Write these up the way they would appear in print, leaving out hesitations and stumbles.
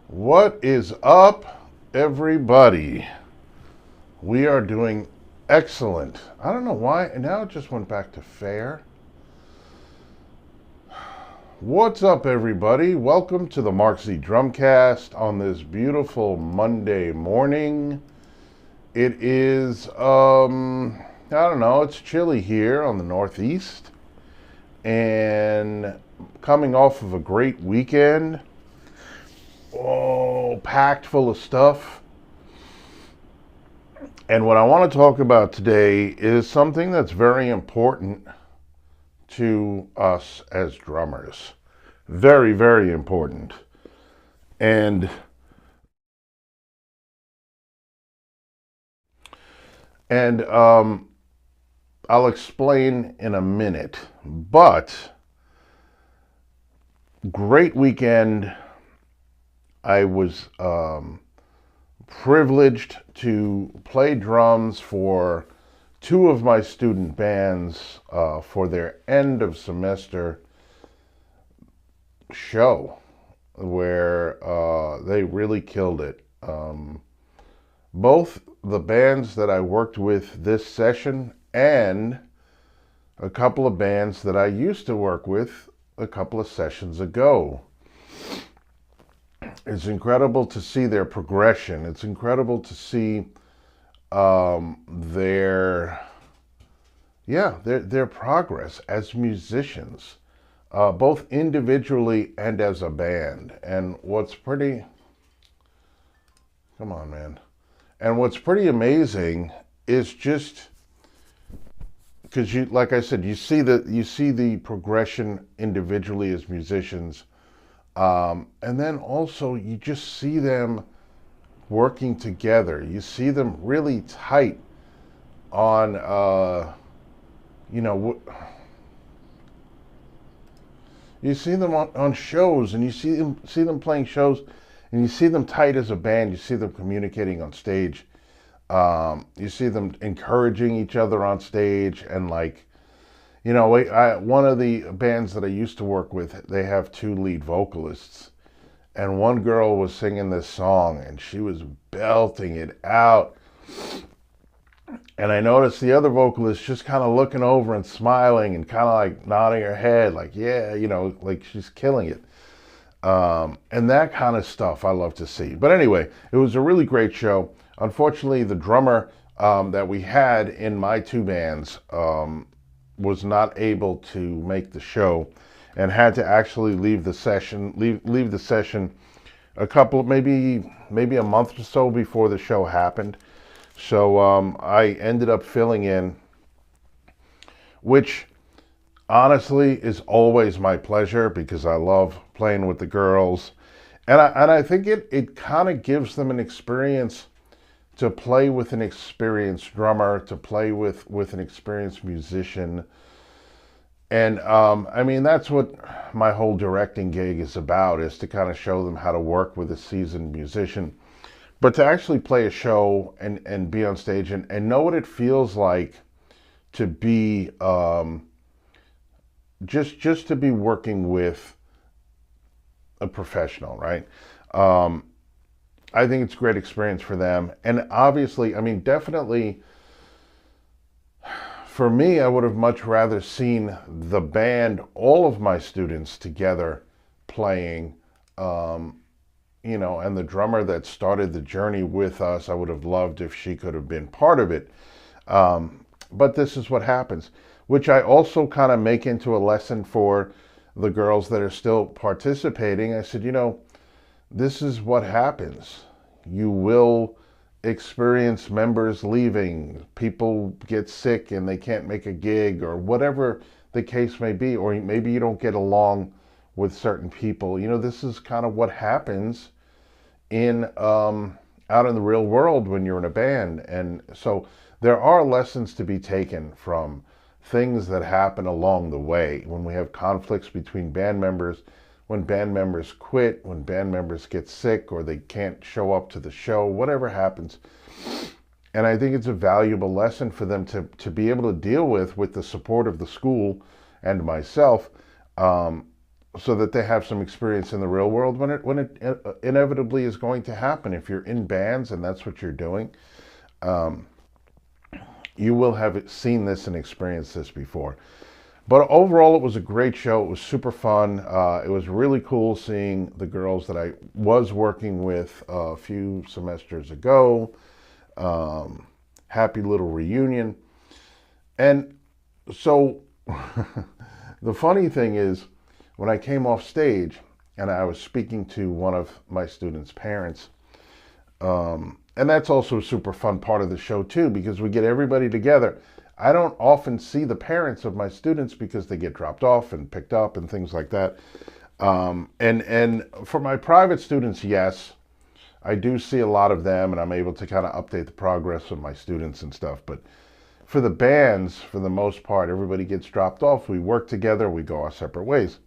What is up, everybody? We are doing excellent. I don't know why, and now it just went back to fair. What's up, everybody? Welcome to the Mark Z Drumcast on this beautiful Monday morning. It is, I don't know, it's chilly here on the Northeast, and coming off of a great weekend. Oh, packed full of stuff. And what I want to talk about today is something that's very important to us as drummers. Very, very important. And and I'll explain in a minute. But great weekend. I was privileged to play drums for two of my student bands for their end of semester show, where they really killed it. Both the bands that I worked with this session and a couple of bands that I used to work with a couple of sessions ago. It's incredible to see their progression. It's incredible to see their progress as musicians, both individually and as a band. And what's pretty, come on, man. And what's pretty amazing is just because you, like I said, you see the progression individually as musicians. And then also you just see them working together. You see them really tight on, you see them on shows, and you see them playing shows, and you see them tight as a band. You see them communicating on stage. You see them encouraging each other on stage, and one of the bands that I used to work with, they have two lead vocalists, and one girl was singing this song, and she was belting it out. And I noticed the other vocalist just kind of looking over and smiling and kind of like nodding her head, like, yeah, like she's killing it. And that kind of stuff I love to see. But anyway, it was a really great show. Unfortunately, the drummer that we had in my two bands was not able to make the show and had to actually leave the session a couple, maybe a month or so before the show happened. So I ended up filling in, which honestly is always my pleasure because I love playing with the girls, and I think it kind of gives them an experience to play with an experienced drummer, to play with an experienced musician. And I mean, that's what my whole directing gig is about, is to kind of show them how to work with a seasoned musician. But to actually play a show and be on stage and know what it feels like to be just to be working with a professional, right? I think it's a great experience for them. And obviously, I mean, definitely for me, I would have much rather seen the band, all of my students together playing, and the drummer that started the journey with us, I would have loved if she could have been part of it. But this is what happens, which I also kind of make into a lesson for the girls that are still participating. I said, this is what happens. You will experience members leaving, people get sick and they can't make a gig, or whatever the case may be, or maybe you don't get along with certain people. This is kind of what happens in out in the real world when you're in a band. And so there are lessons to be taken from things that happen along the way when we have conflicts between band members, when band members quit, when band members get sick or they can't show up to the show, whatever happens. And I think it's a valuable lesson for them to be able to deal with the support of the school and myself, so that they have some experience in the real world when it inevitably is going to happen. If you're in bands and that's what you're doing, you will have seen this and experienced this before. But overall, it was a great show. It was super fun. It was really cool seeing the girls that I was working with a few semesters ago. Happy little reunion. And so the funny thing is, when I came off stage and I was speaking to one of my students' parents, and that's also a super fun part of the show too, because we get everybody together. I don't often see the parents of my students because they get dropped off and picked up and things like that. And for my private students, yes, I do see a lot of them, and I'm able to kind of update the progress of my students and stuff. But for the bands, for the most part, everybody gets dropped off. We work together. We go our separate ways.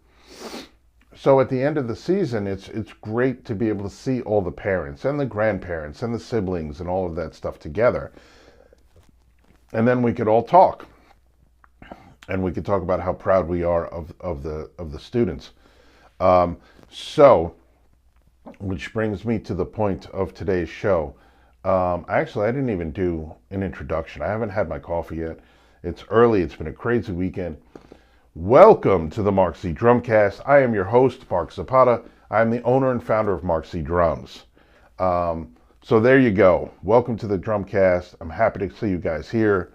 So at the end of the season, it's great to be able to see all the parents and the grandparents and the siblings and all of that stuff together. And then we could all talk. And we could talk about how proud we are of the students. So, which brings me to the point of today's show. Actually, I didn't even do an introduction. I haven't had my coffee yet. It's early. It's been a crazy weekend. Welcome to the Mark Z Drumcast. I am your host, Mark Zapata. I'm the owner and founder of Mark Z Drums. So there you go. Welcome to the Drumcast. I'm happy to see you guys here.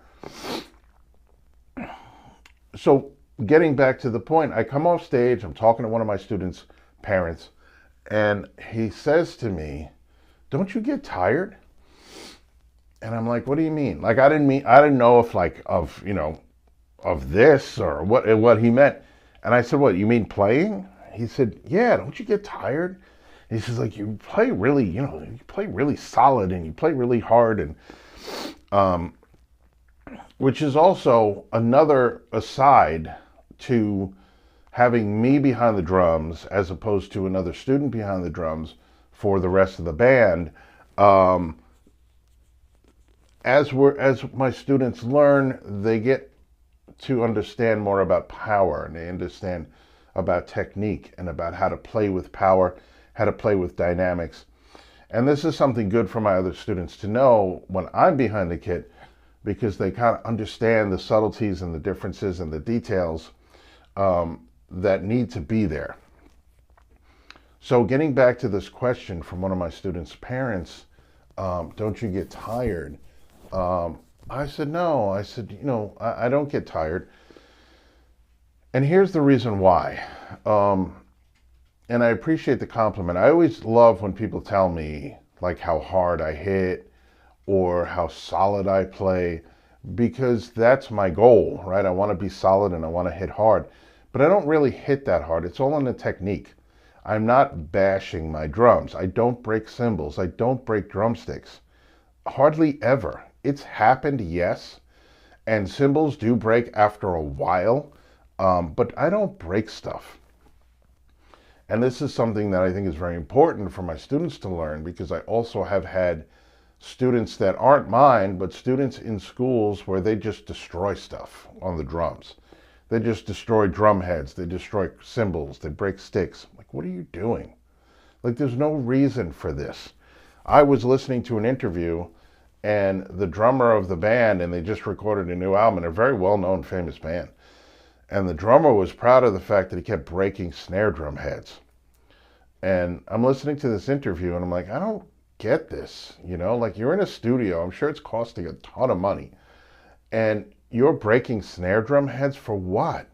So getting back to the point, I come off stage. I'm talking to one of my students' parents, and he says to me, "Don't you get tired?" And I'm like, "What do you mean?" Like I didn't know if of this or what he meant. And I said, "What, you mean playing?" He said, "Yeah, don't you get tired?" He says, like, you play really solid and you play really hard, and which is also another aside to having me behind the drums as opposed to another student behind the drums for the rest of the band. As my students learn, they get to understand more about power, and they understand about technique and about how to play with power, how to play with dynamics. And this is something good for my other students to know when I'm behind the kit, because they kind of understand the subtleties and the differences and the details that need to be there. So getting back to this question from one of my students' parents, don't you get tired? I said, no. I said, I don't get tired. And here's the reason why. And I appreciate the compliment. I always love when people tell me like how hard I hit or how solid I play, because that's my goal, right? I want to be solid and I want to hit hard, but I don't really hit that hard. It's all in the technique. I'm not bashing my drums. I don't break cymbals. I don't break drumsticks. Hardly ever. It's happened, yes, and cymbals do break after a while, but I don't break stuff. And this is something that I think is very important for my students to learn, because I also have had students that aren't mine, but students in schools where they just destroy stuff on the drums. They just destroy drum heads, they destroy cymbals, they break sticks. Like, what are you doing? Like, there's no reason for this. I was listening to an interview, and the drummer of the band, and they just recorded a new album, and a very well-known famous band. And the drummer was proud of the fact that he kept breaking snare drum heads. And I'm listening to this interview, and I'm like, I don't get this. Like, you're in a studio. I'm sure it's costing a ton of money. And you're breaking snare drum heads for what?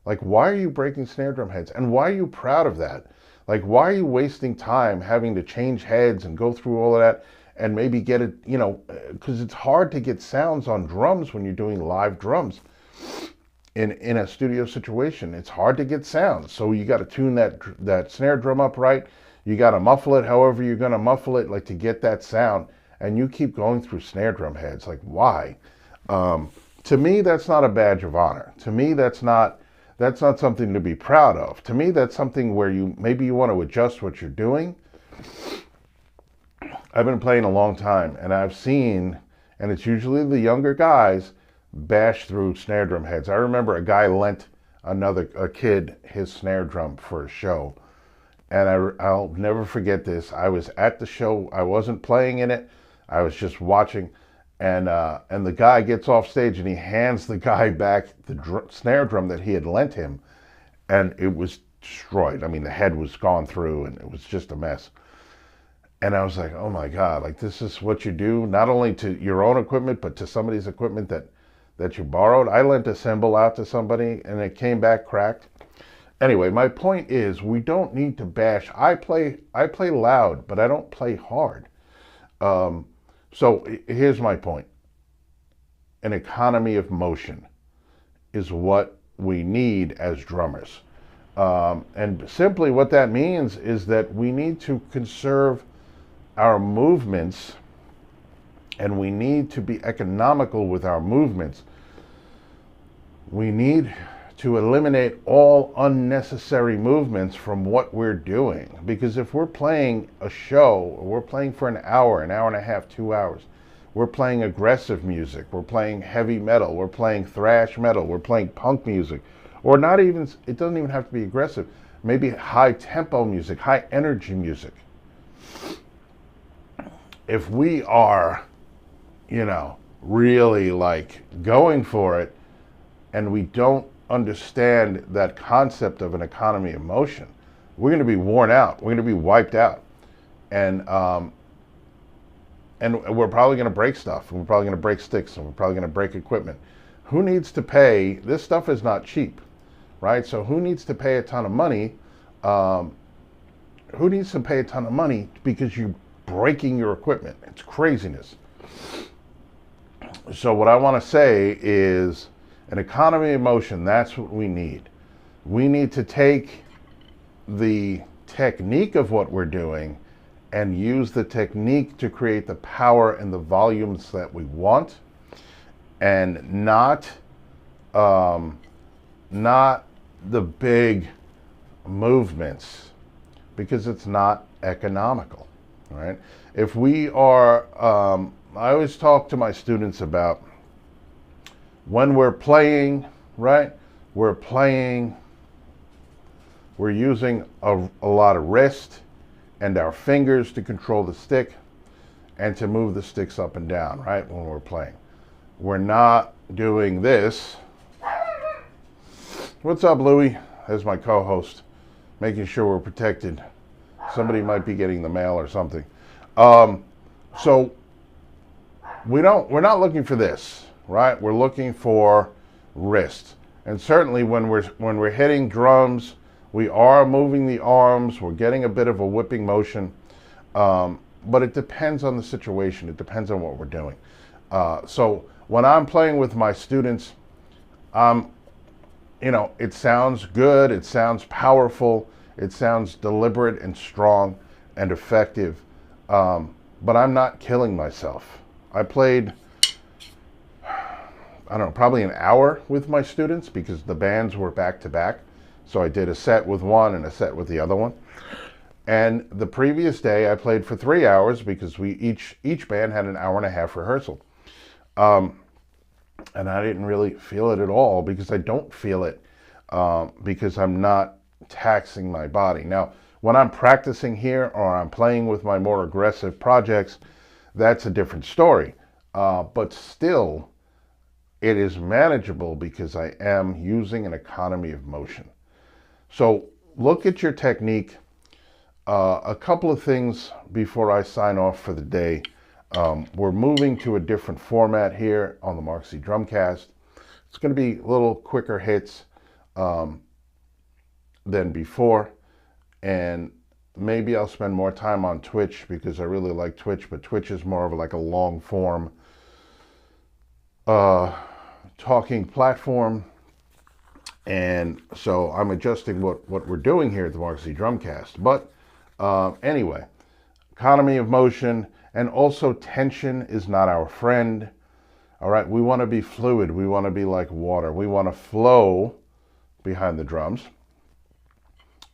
Like, why are you breaking snare drum heads? And why are you proud of that? Like, why are you wasting time having to change heads and go through all of that and maybe get it, because it's hard to get sounds on drums when you're doing live drums. In a studio situation, it's hard to get sounds. So you got to tune that snare drum up right. You got to muffle it however you're going to muffle it, like, to get that sound. And you keep going through snare drum heads. Like, why? To me, that's not a badge of honor. To me, that's not something to be proud of. To me, that's something where maybe you want to adjust what you're doing. I've been playing a long time, and I've seen, and it's usually the younger guys, bash through snare drum heads. I remember a guy lent a kid his snare drum for a show. And I'll never forget this. I was at the show. I wasn't playing in it. I was just watching. And the guy gets off stage and he hands the guy back the snare drum that he had lent him. And it was destroyed. I mean, the head was gone through and it was just a mess. And I was like, oh my God, like this is what you do, not only to your own equipment, but to somebody's equipment that you borrowed. I lent a cymbal out to somebody and it came back cracked. Anyway, my point is we don't need to bash. I play loud, but I don't play hard. So here's my point. An economy of motion is what we need as drummers. And simply what that means is that we need to conserve our movements and we need to be economical with our movements. We need to eliminate all unnecessary movements from what we're doing. Because if we're playing a show, or we're playing for an hour and a half, 2 hours, we're playing aggressive music, we're playing heavy metal, we're playing thrash metal, we're playing punk music, or not even, it doesn't even have to be aggressive, maybe high tempo music, high energy music. If we are, really like going for it and we don't understand that concept of an economy of motion, we're going to be worn out. We're going to be wiped out. And we're probably going to break stuff. We're probably going to break sticks and we're probably going to break equipment. Who needs to pay? This stuff is not cheap, right? So who needs to pay a ton of money? Who needs to pay a ton of money because you're breaking your equipment? It's craziness. So what I want to say is an economy of motion, that's what we need. We need to take the technique of what we're doing and use the technique to create the power and the volumes that we want, and not the big movements, because it's not economical, right? If we are, I always talk to my students about when we're playing, right? We're using a lot of wrist and our fingers to control the stick and to move the sticks up and down, right? When we're playing. We're not doing this. What's up, Louie? There's my co-host, making sure we're protected. Somebody might be getting the mail or something. So we're not looking for this, right? We're looking for wrist. And certainly when we're hitting drums, we are moving the arms, we're getting a bit of a whipping motion, but it depends on the situation. It depends on what we're doing. So when I'm playing with my students, it sounds good, it sounds powerful, it sounds deliberate and strong and effective, but I'm not killing myself. I played, probably an hour with my students because the bands were back to back. So I did a set with one and a set with the other one. And the previous day I played for 3 hours because each band had an hour and a half rehearsal. And I didn't really feel it at all because I don't feel it because I'm not taxing my body. Now, when I'm practicing here or I'm playing with my more aggressive projects, that's a different story. But still, it is manageable because I am using an economy of motion. So look at your technique. A couple of things before I sign off for the day. We're moving to a different format here on the Mark Z Drumcast. It's going to be a little quicker hits than before. And maybe I'll spend more time on Twitch because I really like Twitch, but Twitch is more of like a long form talking platform. And so I'm adjusting what we're doing here at the Mark Z Drumcast. But anyway, economy of motion, and also tension is not our friend. All right, we want to be fluid. We want to be like water. We want to flow behind the drums.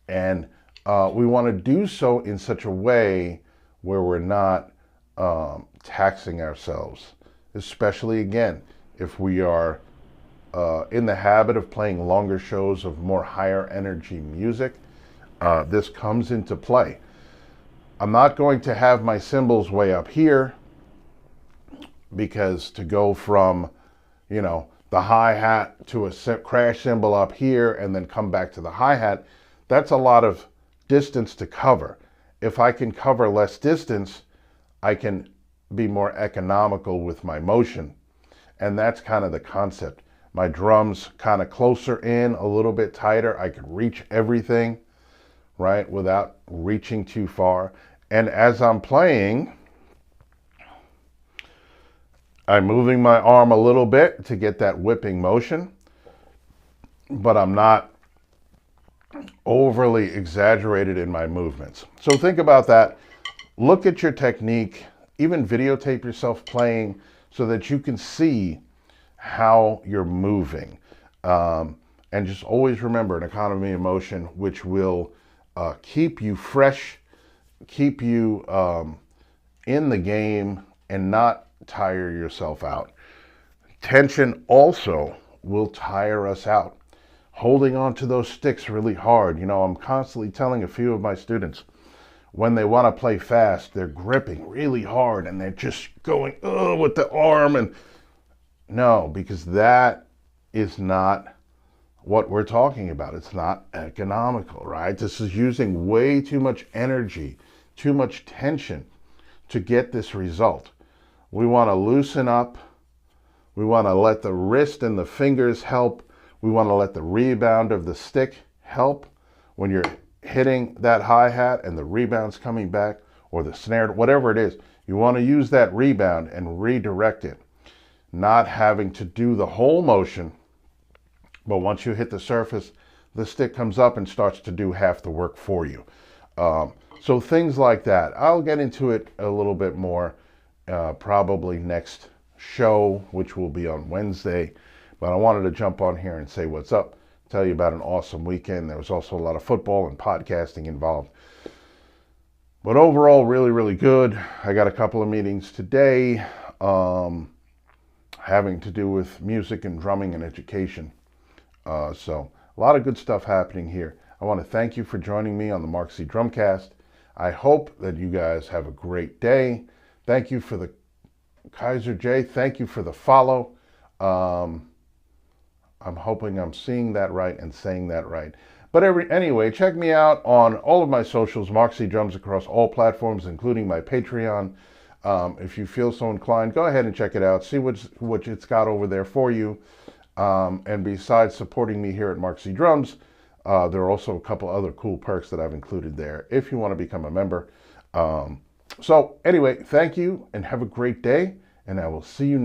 And we want to do so in such a way where we're not taxing ourselves, especially, again, if we are in the habit of playing longer shows of more higher energy music, this comes into play. I'm not going to have my cymbals way up here, because to go from, you know, the hi-hat to a crash cymbal up here and then come back to the hi-hat, that's a lot of distance to cover. If I can cover less distance, I can be more economical with my motion. And that's kind of the concept. My drums kind of closer in, a little bit tighter. I can reach everything, right, without reaching too far. And as I'm playing, I'm moving my arm a little bit to get that whipping motion, but I'm not overly exaggerated in my movements. So think about that. Look at your technique, even videotape yourself playing so that you can see how you're moving. And just always remember an economy of motion, which will keep you fresh, keep you in the game, and not tire yourself out. Tension also will tire us out. Holding on to those sticks really hard. You know, I'm constantly telling a few of my students, when they want to play fast, they're gripping really hard and they're just going with the arm. And no, because that is not what we're talking about. It's not economical, right? This is using way too much energy, too much tension to get this result. We want to loosen up. We want to let the wrist and the fingers help. We want to let the rebound of the stick help when you're hitting that hi-hat and the rebound's coming back, or the snare, whatever it is. You want to use that rebound and redirect it, not having to do the whole motion, but once you hit the surface, the stick comes up and starts to do half the work for you. So things like that. I'll get into it a little bit more probably next show, which will be on Wednesday. But I wanted to jump on here and say what's up, tell you about an awesome weekend. There was also a lot of football and podcasting involved. But overall, really, really good. I got a couple of meetings today having to do with music and drumming and education. So a lot of good stuff happening here. I want to thank you for joining me on the Mark Z Drumcast. I hope that you guys have a great day. Thank you for the Kaiser J. Thank you for the follow. I'm hoping I'm seeing that right and saying that right. But anyway, check me out on all of my socials, Mark Z Drums, across all platforms, including my Patreon. If you feel so inclined, go ahead and check it out. See what it's got over there for you. And besides supporting me here at Mark Z Drums, there are also a couple other cool perks that I've included there if you want to become a member. So anyway, thank you and have a great day, and I will see you next